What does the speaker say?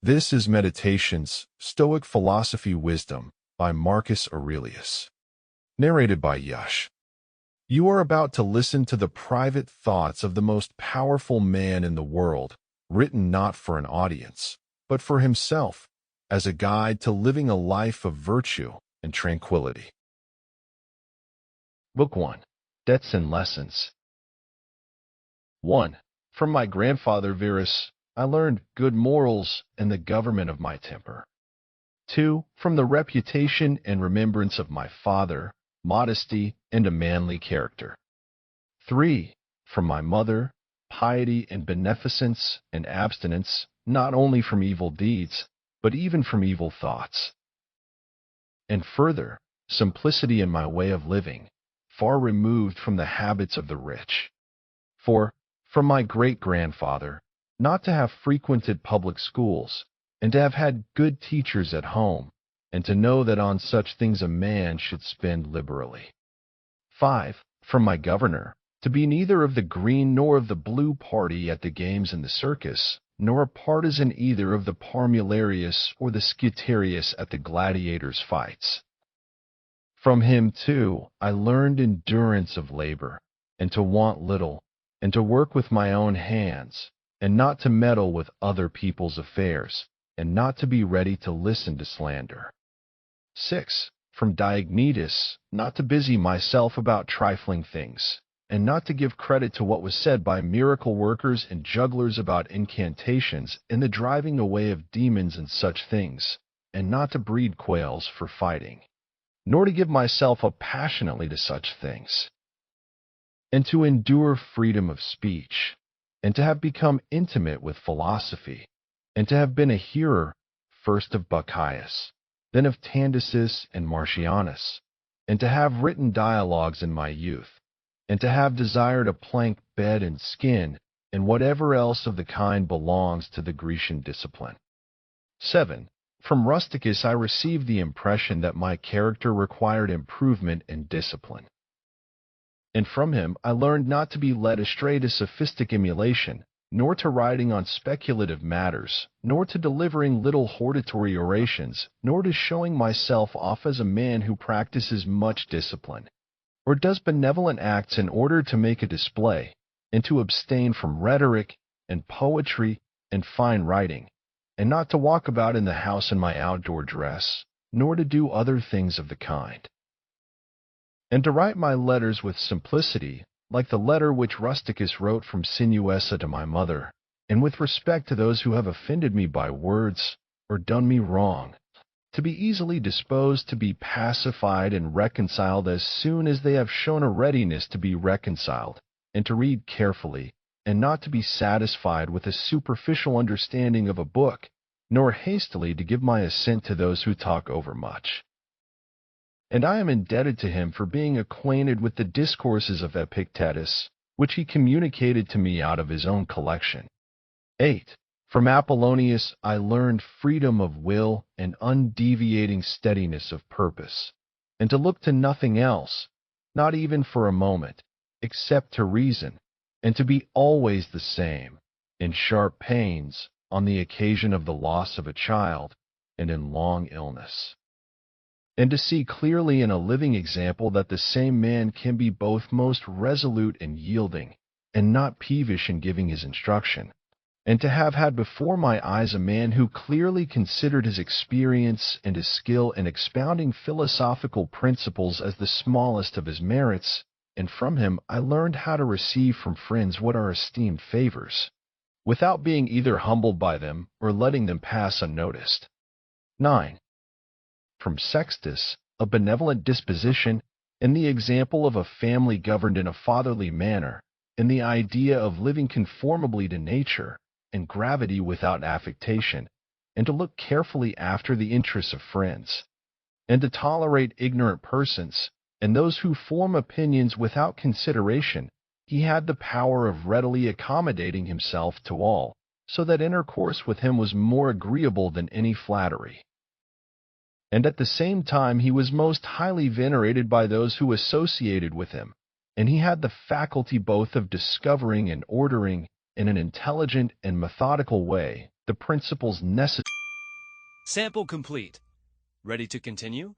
This is Meditations, Stoic Philosophy Wisdom by Marcus Aurelius. Narrated by Yash. You are about to listen to the private thoughts of the most powerful man in the world, written not for an audience, but for himself, as a guide to living a life of virtue and tranquility. Book 1. Debts and Lessons. 1. From my grandfather Verus, I learned good morals and the government of my temper. 2. From the reputation and remembrance of my father, modesty and a manly character. 3. From my mother, piety and beneficence and abstinence, not only from evil deeds, but even from evil thoughts. And further, simplicity in my way of living, far removed from the habits of the rich. 4. From my great-grandfather, not to have frequented public schools, and to have had good teachers at home, and to know that on such things a man should spend liberally. 5. From my governor, to be neither of the green nor of the blue party at the games and the circus, nor a partisan either of the Parmularius or the Scutarius at the gladiators' fights. From him, too, I learned endurance of labor, and to want little, and to work with my own hands, and not to meddle with other people's affairs, and not to be ready to listen to slander. 6. From Diognetus, not to busy myself about trifling things, and not to give credit to what was said by miracle workers and jugglers about incantations and the driving away of demons and such things, and not to breed quails for fighting, nor to give myself up passionately to such things, and to endure freedom of speech, and to have become intimate with philosophy, and to have been a hearer, first of Bacchius, then of Tandisus and Martianus, and to have written dialogues in my youth, and to have desired a plank bed and skin, and whatever else of the kind belongs to the Grecian discipline. 7. From Rusticus I received the impression that my character required improvement and discipline. And from him I learned not to be led astray to sophistic emulation, nor to writing on speculative matters, nor to delivering little hortatory orations, nor to showing myself off as a man who practices much discipline, or does benevolent acts in order to make a display, and to abstain from rhetoric and poetry and fine writing, and not to walk about in the house in my outdoor dress, nor to do other things of the kind, and to write my letters with simplicity, like the letter which Rusticus wrote from Sinuessa to my mother, and with respect to those who have offended me by words, or done me wrong, to be easily disposed to be pacified and reconciled as soon as they have shown a readiness to be reconciled, and to read carefully, and not to be satisfied with a superficial understanding of a book, nor hastily to give my assent to those who talk overmuch. And I am indebted to him for being acquainted with the discourses of Epictetus, which he communicated to me out of his own collection. 8. From Apollonius I learned freedom of will and undeviating steadiness of purpose, and to look to nothing else, not even for a moment, except to reason, and to be always the same, in sharp pains, on the occasion of the loss of a child, and in long illness, and to see clearly in a living example that the same man can be both most resolute and yielding, and not peevish in giving his instruction, and to have had before my eyes a man who clearly considered his experience and his skill in expounding philosophical principles as the smallest of his merits, and from him I learned how to receive from friends what are esteemed favors, without being either humbled by them or letting them pass unnoticed. 9. From Sextus, a benevolent disposition, and the example of a family governed in a fatherly manner, and the idea of living conformably to nature, and gravity without affectation, and to look carefully after the interests of friends, and to tolerate ignorant persons, and those who form opinions without consideration, he had the power of readily accommodating himself to all, so that intercourse with him was more agreeable than any flattery. And at the same time he was most highly venerated by those who associated with him, and he had the faculty both of discovering and ordering, in an intelligent and methodical way, the principles necessary Sample complete. Ready to continue?